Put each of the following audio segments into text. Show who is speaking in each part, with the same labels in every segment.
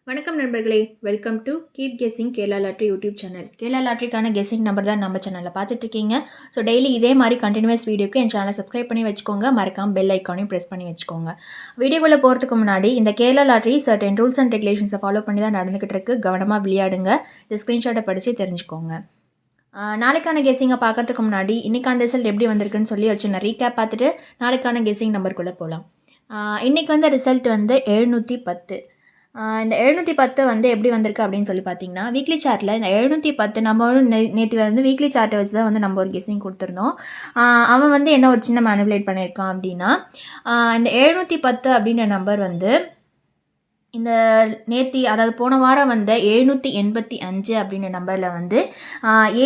Speaker 1: வணக்கம் நண்பர்களே, welcome to keep guessing Kerala lottery YouTube channel. Kerala லாட்ரிக்கான கெஸ்ஸிங் நம்பர் தான் நம்ம சேனலில் பார்த்துட்ருக்கீங்க. ஸோ டெய்லி இதே மாதிரி கண்டினியூஸ் வீடியோக்கு என் சேனலை சப்ஸ்கிரைப் பண்ணி வச்சுக்கோங்க. மறக்காம பெல் ஐக்கானையும் ப்ரெஸ் பண்ணி வச்சுக்கோங்க. வீடியோக்குள்ளே போகிறதுக்கு முன்னாடி இந்த Kerala lottery certain rules and ரெகுலேஷன்ஸை ஃபாலோ பண்ணி தான் நடந்துக்கிட்டு இருக்கு. கவனமாக விளையாடுங்க. இந்த ஸ்க்ரீன்ஷாட்டை படித்து தெரிஞ்சுக்கோங்க. நாளைக்கான கெஸ்ஸிங்கை பார்க்கறதுக்கு முன்னாடி இன்றைக்கான ரிசல்ட் எப்படி வந்திருக்குன்னு சொல்லி ஒரு சின்ன ரீகேப் பார்த்துட்டு நாளைக்கான கெஸ்ஸிங் நம்பருக்குள்ளே போகலாம். இன்றைக்கி வந்து ரிசல்ட் வந்து 710. இந்த 710 வந்து எப்படி வந்திருக்கு அப்படின்னு சொல்லி பார்த்தீங்கன்னா, வீக்லி சார்ட்டில் இந்த 710 நம்ம நேற்று வந்து வீக்லி சார்ட்டை வச்சு தான் வந்து நம்ம ஒரு கெஸ்ஸிங் கொடுத்துருந்தோம். அவன் வந்து என்ன ஒரு சின்ன மேனிபுலேட் பண்ணியிருக்கான் அப்படின்னா, இந்த 710 அப்படின்ற நம்பர் வந்து இந்த நேத்தி அதாவது போன வாரம் வந்த 785 அப்படின்ற நம்பரில் வந்து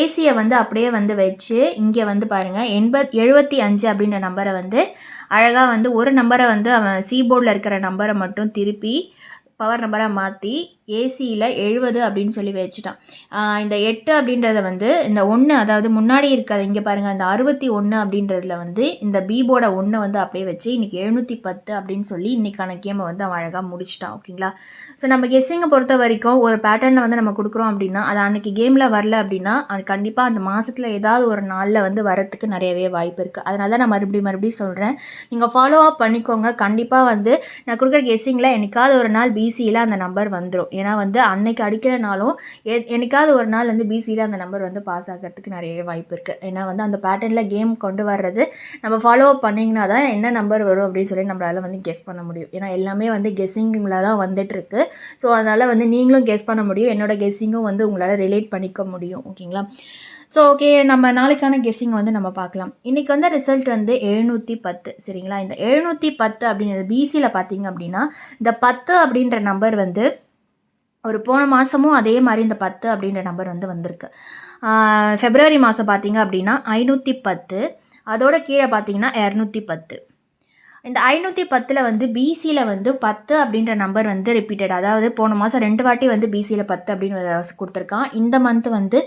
Speaker 1: ஏசியை வந்து அப்படியே வந்து வச்சு இங்கே வந்து பாருங்கள் 75 அப்படின்ற நம்பரை வந்து அழகாக வந்து ஒரு நம்பரை வந்து அவன் சீபோர்டில் இருக்கிற நம்பரை மட்டும் திருப்பி பவர் நம்பராக மாற்றி ஏசியில் 70 அப்படின்னு சொல்லி வச்சுட்டான். இந்த 8 அப்படின்றத வந்து இந்த 1 அதாவது முன்னாடி இருக்காது இங்கே பாருங்கள் இந்த 61 அப்படின்றதுல வந்து இந்த பீபோட 1 வந்து அப்படியே வச்சு இன்றைக்கி 710 அப்படின்னு சொல்லி இன்றைக்கான கேமை வந்து அவன் அழகாக முடிச்சிட்டான். ஓகேங்களா? ஸோ நம்ம கெஸ்ஸிங்கை பொறுத்த வரைக்கும் ஒரு பேட்டர்னில் வந்து நம்ம கொடுக்குறோம் அப்படின்னா அது அன்றைக்கி கேமில் வரல அப்படின்னா அது கண்டிப்பாக அந்த மாதத்தில் ஏதாவது ஒரு நாளில் வந்து வரத்துக்கு நிறையவே வாய்ப்பு இருக்குது. அதனால தான் நான் மறுபடியும் சொல்கிறேன், நீங்கள் ஃபாலோ அப் பண்ணிக்கோங்க. கண்டிப்பாக வந்து நான் கொடுக்குற கெஸ்ஸிங்கில் என்னைக்காவது ஒரு நாள் பிசியில் அந்த நம்பர் வந்துடும். ஏன்னா வந்து அன்னைக்கு அடிக்கிறனாலும் என்னைக்காவது ஒரு நாள் வந்து பிசியில் அந்த நம்பர் வந்து பாஸ் ஆகிறதுக்கு நிறைய வாய்ப்பு இருக்குது. ஏன்னா வந்து அந்த பேட்டர்னில் கேம் கொண்டு வர்றது நம்ம ஃபாலோ அப் பண்ணிங்கன்னா தான் என்ன நம்பர் வரும் அப்படின்னு சொல்லி நம்மளால் வந்து கெஸ் பண்ண முடியும். ஏன்னா எல்லாமே வந்து கெஸ்ஸிங்கில் தான் வந்துட்டுருக்கு. ஸோ அதனால் வந்து நீங்களும் கெஸ் பண்ண முடியும், என்னோட கெஸ்ஸிங்கும் வந்து உங்களால் ரிலேட் பண்ணிக்க முடியும். ஓகேங்களா? ஸோ ஓகே, நம்ம நாளைக்கான கெஸ்ஸிங் வந்து நம்ம பார்க்கலாம். இன்றைக்கி வந்து ரிசல்ட் வந்து 710. சரிங்களா? இந்த 710 அப்படிங்கிறது பிசியில் பார்த்தீங்க அப்படின்னா இந்த 10 அப்படின்ற நம்பர் வந்து ஒரு போன மாதமும் அதே மாதிரி இந்த 10 அப்படின்ற நம்பர் வந்து வந்திருக்கு. ஃபெப்ரவரி மாதம் பார்த்தீங்க அப்படின்னா 510, அதோட கீழே பார்த்தீங்கன்னா 210. இந்த 510 வந்து பிசியில் வந்து 10 அப்படின்ற நம்பர் வந்து ரிப்பீட்டட், அதாவது போன மாதம் 2 வாட்டி வந்து பிசியில் 10 அப்படின்னு கொடுத்துருக்கான். இந்த மந்த் வந்து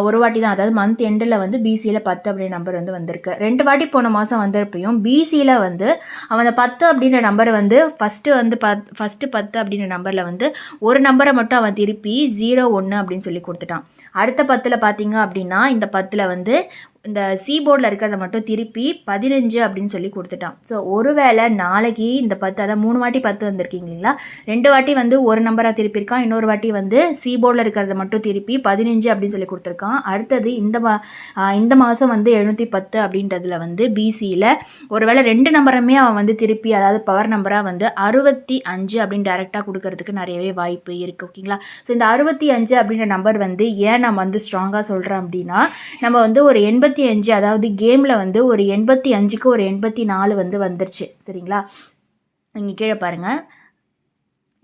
Speaker 1: ஒரு வாட்டி தான், அதாவது மந்த் எண்டில் வந்து பிசியில் 10 அப்படின்ற நம்பர் வந்து வந்திருக்கு. 2 வாட்டி போன மாதம் வந்திருப்பையும் பிசியில் வந்து அவன் அந்த 10 அப்படின்ற நம்பர் வந்து ஃபஸ்ட்டு 10 அப்படின்ற நம்பரில் வந்து ஒரு நம்பரை மட்டும் அவன் திருப்பி 01 அப்படின்னு சொல்லி கொடுத்துட்டான். அடுத்த 10 பார்த்தீங்க அப்படின்னா இந்த 10 வந்து இந்த போர்டில் இருக்கிறத மட்டும் திருப்பி 15 அப்படின்னு சொல்லி கொடுத்துட்டான். ஸோ ஒருவேளை நாளைக்கு இந்த 10, அதாவது 3 வாட்டி 10 வந்திருக்கீங்க இல்லைங்களா, 2 வாட்டி வந்து ஒரு நம்பராக திருப்பியிருக்கான், இன்னொரு வாட்டி வந்து போர்டில் இருக்கிறத மட்டும் திருப்பி 15 அப்படின்னு சொல்லி கொடுத்துருக்கான். அடுத்தது இந்த மாதம் வந்து 710 அப்படின்றதுல வந்து பிசியில் ஒருவேளை 2 நம்பருமே அவன் வந்து திருப்பி, அதாவது பவர் நம்பராக வந்து 65 அப்படின்னு டைரெக்டாக கொடுக்கறதுக்கு நிறையவே வாய்ப்பு இருக்குது. ஓகேங்களா? ஸோ இந்த 65 அப்படின்ற நம்பர் வந்து ஏன் நம்ம வந்து ஸ்ட்ராங்காக சொல்கிறோம் அப்படின்னா, நம்ம வந்து ஒரு 85, அதாவது கேமில் வந்து ஒரு 85க்கு ஒரு 84 வந்து வந்துருச்சு. சரிங்களா? இங்கே கீழே பாருங்கள்,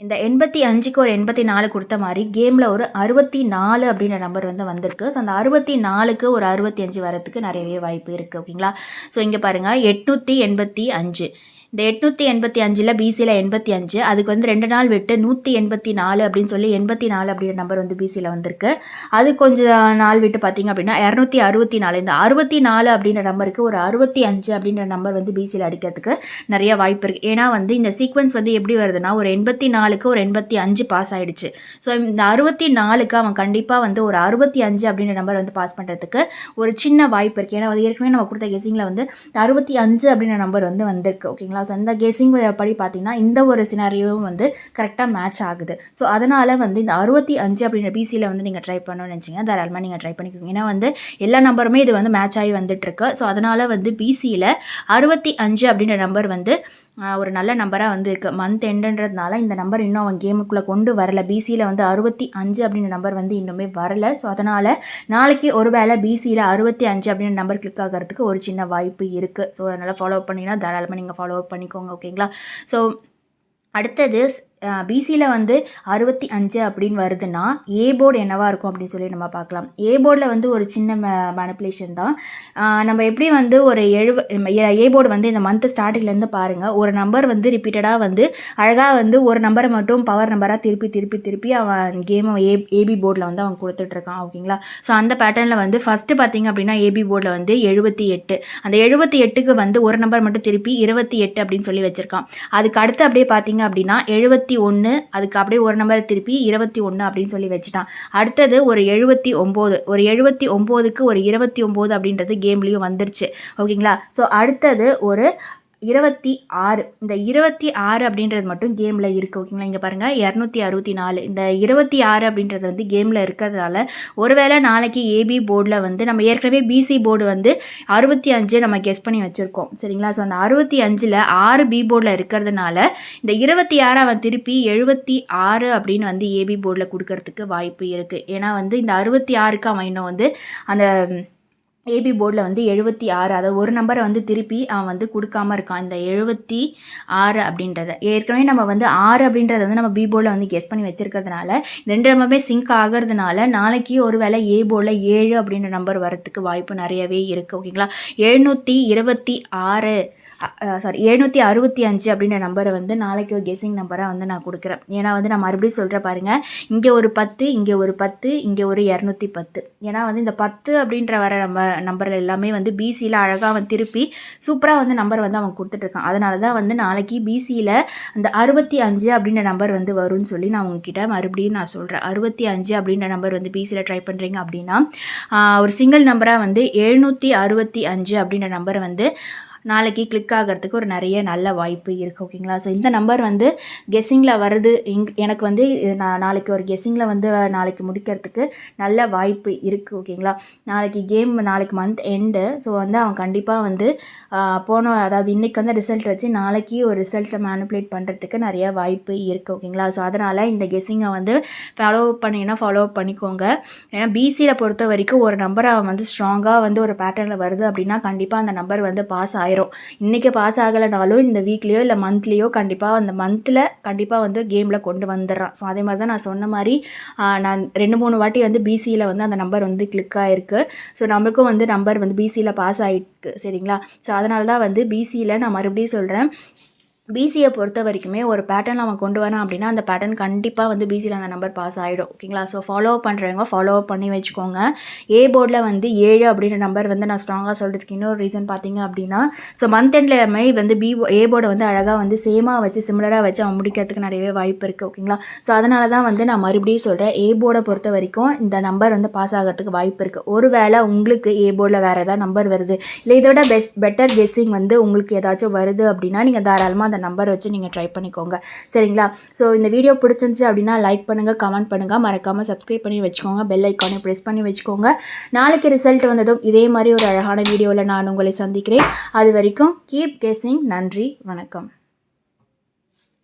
Speaker 1: இந்த 85க்கு ஒரு 84 கொடுத்த மாதிரி கேமில் ஒரு 64 அப்படின்ற நம்பர் வந்து வந்திருக்கு. ஸோ அந்த 64க்கு ஒரு 65 வரத்துக்கு நிறையவே வாய்ப்பு இருக்குது. ஓகேங்களா? ஸோ இங்கே பாருங்கள் 885, இந்த 885 பிசியில் 85, அதுக்கு வந்து 2 நாள் விட்டு 184 அப்படின்னு சொல்லி 84 அப்படின்ற நம்பர் வந்து பிசியில் வந்திருக்கு. அது கொஞ்சம் நாள் விட்டு பார்த்தீங்க அப்படின்னா 264, இந்த 64 அப்படின்ற நம்பருக்கு ஒரு 65 அப்படின்ற நம்பர் வந்து பிசியில் அடிக்கிறதுக்கு நிறைய வாய்ப்பு இருக்குது. ஏன்னா வந்து இந்த சீக்வன்ஸ் வந்து எப்படி வருதுன்னா, ஒரு 84க்கு ஒரு 85 பாஸ் ஆகிடுச்சு. ஸோ இந்த 64க்கு அவன் கண்டிப்பாக வந்து ஒரு 65 அப்படின்ற நம்பர் வந்து பாஸ் பண்ணுறதுக்கு ஒரு சின்ன வாய்ப்பு இருக்குது. ஏன்னா வந்து ஏற்கனவே நம்ம கொடுத்த கெஸிங்கில் வந்து 65 அப்படின்ற நம்பர் வந்து வந்திருக்கு. ஓகேங்களா? ஸோ அந்த கெஸிங் படி பார்த்தீங்கன்னா இந்த ஒரு சினாரியோவும் வந்து கரெக்டாக மேட்ச் ஆகுது. ஸோ அதனால் வந்து இந்த 65 அப்படின்ற பிசியில் வந்து நீங்கள் ட்ரை பண்ணணும்னு நினச்சிங்கன்னா தாராளமாக நீங்கள் ட்ரை பண்ணிக்கோங்க. ஏன்னா வந்து எல்லா நம்பருமே இது வந்து மேட்ச் ஆகி வந்துட்டுருக்கு. ஸோ அதனால் வந்து பிசியில் 65 அப்படின்ற நம்பர் வந்து ஒரு நல்ல நம்பராக வந்து இருக்குது. மந்த் எண்டுன்றதுனால இந்த நம்பர் இன்னும் அவன் கேமுக்குள்ளே கொண்டு வரலை. பிசியில் வந்து 65 அப்படின்ற நம்பர் வந்து இன்னுமே வரலை. ஸோ அதனால் நாளைக்கு ஒரு வேளை பிசியில் 65 அப்படின்ற நம்பர் கிளிக் ஆகிறதுக்கு ஒரு சின்ன வாய்ப்பு இருக்குது. ஸோ அதனால் ஃபாலோ அப் பண்ணிங்கன்னா தாராளமாக நீங்கள் ஃபாலோ அப் பண்ணிக்கோங்க. ஓகேங்களா? ஸோ அடுத்தது பிசியில் வந்து 65 அப்படின்னு வருதுன்னா ஏ போர்டு என்னவாக இருக்கும் அப்படின்னு சொல்லி நம்ம பார்க்கலாம். ஏ போர்டில் வந்து ஒரு சின்ன மேனிப்புலேஷன் தான். நம்ம எப்படி வந்து ஒரு ஏ போர்டு வந்து இந்த மந்த் ஸ்டார்டிங்லேருந்து பாருங்கள், ஒரு நம்பர் வந்து ரிப்பீட்டடாக வந்து அழகாக வந்து ஒரு நம்பரை மட்டும் பவர் நம்பராக திருப்பி அவன் கேமை ஏபி போர்டில் வந்து அவன் கொடுத்துட்ருக்கான். ஓகேங்களா? ஸோ அந்த பேட்டர்னில் வந்து ஃபஸ்ட்டு பார்த்திங்க அப்படின்னா ஏபி போர்டில் வந்து 78, அந்த 78க்கு வந்து ஒரு நம்பர் மட்டும் திருப்பி 28 அப்படின்னு சொல்லி வச்சுருக்கான். அதுக்கு அடுத்து அப்படியே பார்த்திங்க அப்படின்னா 78 21, அதுக்கு அப்படியே ஒரு நம்பரை திருப்பி 21 அப்படின்னு சொல்லி வச்சுட்டான். அடுத்தது ஒரு 79, ஒரு 79க்கு ஒரு 29 அப்படின்றது கேம்லேயும் வந்துருச்சு. ஓகேங்களா? ஸோ அடுத்தது ஒரு 26, இந்த 26 அப்படின்றது மட்டும் கேமில் இருக்குது. ஓகேங்களா? இங்கே பாருங்கள் 264, இந்த 26 அப்படின்றது வந்து கேமில் இருக்கிறதுனால ஒருவேளை நாளைக்கு ஏபி போர்டில் வந்து நம்ம ஏற்கனவே பிசி போர்டு வந்து 65 நம்ம கெஸ் பண்ணி வச்சுருக்கோம். சரிங்களா? ஸோ அந்த 65ல் 6 பி போர்டில் இருக்கிறதுனால இந்த 26 அவன் திருப்பி 76 அப்படின்னு வந்து ஏபி போர்டில் கொடுக்கறதுக்கு வாய்ப்பு இருக்குது. ஏன்னா வந்து இந்த 66க்கு அவன் இன்னும் வந்து அந்த ஏபி போர்டில் வந்து 76, அதாவது ஒரு நம்பரை வந்து திருப்பி அவன் வந்து கொடுக்காம இருக்கான். இந்த 76 அப்படின்றத ஏற்கனவே நம்ம வந்து 6 அப்படின்றத வந்து நம்ம பி போர்டில் வந்து கெஸ் பண்ணி வச்சுருக்கிறதுனால ரெண்டு நம்பருமே சிங்க் ஆகிறதுனால நாளைக்கு ஒரு வேளை ஏ போர்டில் 7 அப்படின்ற நம்பர் வரத்துக்கு வாய்ப்பு நிறையவே இருக்குது. ஓகேங்களா? 765 அப்படின்ற நம்பரை வந்து நாளைக்கு ஒரு கெஸ்ஸிங் நம்பரை வந்து நான் கொடுக்குறேன். ஏன்னா வந்து நான் மறுபடியும் சொல்கிறேன் பாருங்கள், இங்கே ஒரு 10, இங்கே ஒரு 10, இங்கே ஒரு 210. ஏன்னா வந்து இந்த 10 அப்படின்ற வர நம்பர் எல்லாமே வந்து பிசியில் அழகாக அவன் திருப்பி சூப்பராக வந்து நம்பர் வந்து அவன் கொடுத்துட்ருக்கான். அதனால தான் வந்து நாளைக்கு பிசியில் அந்த 65 அப்படின்ற நம்பர் வந்து வரும்னு சொல்லி நான் உங்ககிட்ட மறுபடியும் நான் சொல்கிறேன். 65 அப்படின்ற நம்பர் வந்து பிசியில் ட்ரை பண்ணுறீங்க அப்படின்னா ஒரு சிங்கிள் நம்பராக வந்து 765 அப்படின்ற நம்பரை வந்து நாளைக்கு கிளிக் ஆகிறதுக்கு ஒரு நிறைய நல்ல வாய்ப்பு இருக்குது. ஓகேங்களா? ஸோ இந்த நம்பர் வந்து கெஸ்ஸிங்கில் வருது. எனக்கு வந்து நான் நாளைக்கு ஒரு கெஸ்ஸிங்கில் வந்து நாளைக்கு முடிக்கிறதுக்கு நல்ல வாய்ப்பு இருக்குது. ஓகேங்களா? நாளைக்கு மந்த் எண்டு. ஸோ வந்து அவன் கண்டிப்பாக வந்து அதாவது இன்றைக்கி வந்து ரிசல்ட் வச்சு நாளைக்கு ஒரு ரிசல்ட்டை மேனிப்புலேட் பண்ணுறதுக்கு நிறைய வாய்ப்பு இருக்குது. ஓகேங்களா? ஸோ அதனால் இந்த கெஸ்ஸிங்கை வந்து ஃபாலோ பண்ணிக்கோங்க. ஏன்னா பிசியில் பொறுத்த வரைக்கும் ஒரு நம்பரை அவன் வந்து ஸ்ட்ராங்காக வந்து ஒரு பேட்டர்னில் வருது அப்படின்னா கண்டிப்பாக அந்த நம்பர் வந்து பாஸ் ஆயிரும். இன்றைக்கி பாஸ் ஆகலைனாலும் இந்த வீக்லேயோ இல்லை மந்த்லேயோ கண்டிப்பாக அந்த மந்தில் கண்டிப்பாக வந்து கேமில் கொண்டு வந்துடுறான். ஸோ அதே மாதிரி தான் நான் சொன்ன மாதிரி நான் 2-3 வாட்டி வந்து பிசியில் வந்து அந்த நம்பர் வந்து கிளிக் ஆகிருக்கு. ஸோ நம்மளுக்கும் வந்து நம்பர் வந்து பிசியில் பாஸ் ஆகிருக்கு. சரிங்களா? ஸோ அதனால தான் வந்து பிசியில் நான் மறுபடியும் சொல்கிறேன், பிசியை பொறுத்த வரைக்குமே ஒரு பேட்டர்ன் அவன் கொண்டு வரான் அப்படின்னா அந்த பேட்டர்ன் கண்டிப்பாக வந்து பிசியில் அந்த நம்பர் பாஸ் ஆகிடும். ஓகேங்களா? ஸோ ஃபாலோ பண்ணி வச்சுக்கோங்க. ஏ போர்டில் வந்து 7 அப்படின்ற நம்பர் வந்து நான் ஸ்ட்ராங்காக சொல்கிறதுக்கு இன்னொரு ரீசன் பார்த்தீங்க அப்படின்னா, ஸோ மந்த் எண்ட்லேயுமே வந்து ஏ போர்டை வந்து அழகாக வந்து சேமாக வச்சு சிமிலராக வச்சு அவன் முடிக்கிறதுக்கு நிறையவே வாய்ப்பு இருக்குது. ஓகேங்களா? ஸோ அதனால தான் வந்து நான் மறுபடியும் சொல்கிறேன், ஏ போர்டை பொறுத்த வரைக்கும் இந்த நம்பர் வந்து பாஸ் ஆகிறதுக்கு வாய்ப்பு இருக்குது. ஒரு வேளை உங்களுக்கு ஏ போர்டில் வேறு ஏதாவது நம்பர் வருது, இல்லை இதோட பெட்டர் கெஸ்ஸிங் வந்து உங்களுக்கு ஏதாச்சும் வருது அப்படின்னா நீங்கள் தாராளமாக அந்த நம்பர் வச்சு நீங்கள் ட்ரை பண்ணிக்கோங்க. சரிங்களா? ஸோ இந்த வீடியோ பிடிச்சிருந்துச்சு அப்படின்னா லைக் பண்ணுங்கள், கமெண்ட் பண்ணுங்கள், மறக்காமல் சப்ஸ்கிரைப் பண்ணி வச்சுக்கோங்க, பெல் ஐக்கானை ப்ரெஸ் பண்ணி வச்சுக்கோங்க. நாளைக்கு ரிசல்ட் வந்ததும் இதே மாதிரி ஒரு அழகான வீடியோவில் நான் உங்களை சந்திக்கிறேன். அது வரைக்கும் கீப் கெஸ்ஸிங். நன்றி, வணக்கம்.